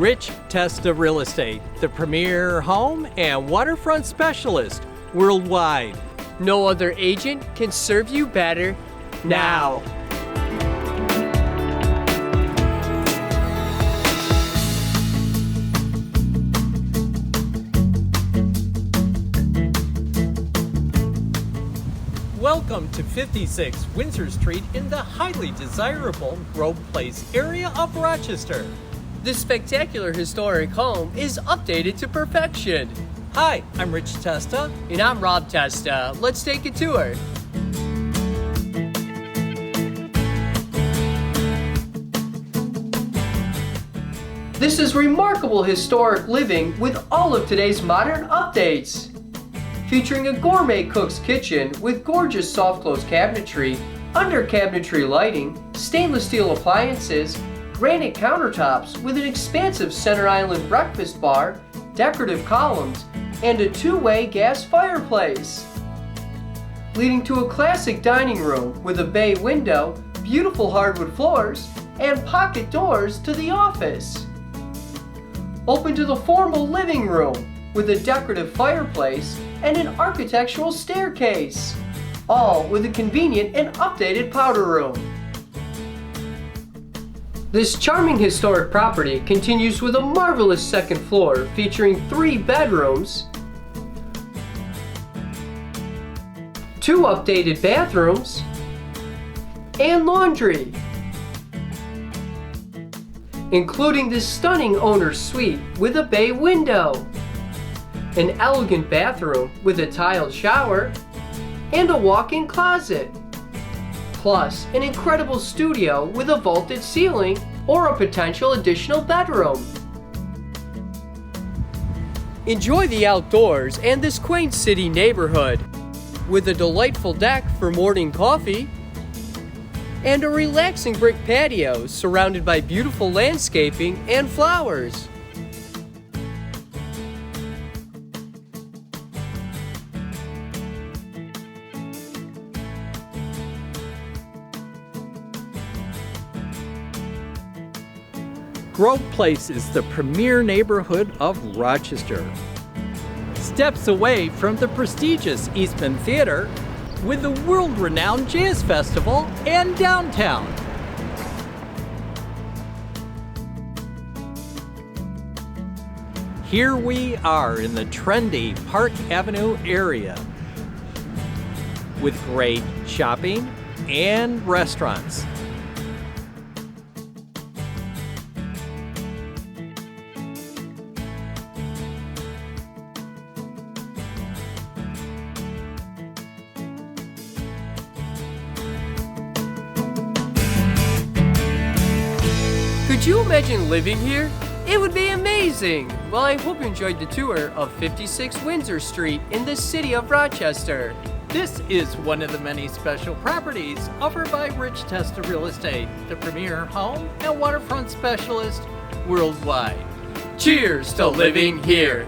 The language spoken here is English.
Rich Testa Real Estate, the premier home and waterfront specialist worldwide. No other agent can serve you better now. Welcome to 56 Windsor Street in the highly desirable Grove Place area of Rochester. This spectacular historic home is updated to perfection. Hi, I'm Rich Testa. And I'm Rob Testa. Let's take a tour. This is remarkable historic living with all of today's modern updates. Featuring a gourmet cook's kitchen with gorgeous soft close cabinetry, under cabinetry lighting, stainless steel appliances, granite countertops with an expansive center island breakfast bar, decorative columns, and a two-way gas fireplace. Leading to a classic dining room with a bay window, beautiful hardwood floors, and pocket doors to the office. Open to the formal living room with a decorative fireplace and an architectural staircase, all with a convenient and updated powder room. This charming historic property continues with a marvelous second floor featuring 3 bedrooms, 2 updated bathrooms, and laundry, including this stunning owner's suite with a bay window, an elegant bathroom with a tiled shower, and a walk-in closet. Plus, an incredible studio with a vaulted ceiling or a potential additional bedroom. Enjoy the outdoors and this quaint city neighborhood with a delightful deck for morning coffee and a relaxing brick patio surrounded by beautiful landscaping and flowers. Grove Place is the premier neighborhood of Rochester. Steps away from the prestigious Eastman Theater with the world-renowned Jazz Festival and downtown. Here we are in the trendy Park Avenue area with great shopping and restaurants. Could you imagine living here? It would be amazing! Well, I hope you enjoyed the tour of 56 Windsor Street in the city of Rochester. This is one of the many special properties offered by Rich Testa Real Estate, the premier home and waterfront specialist worldwide. Cheers to living here!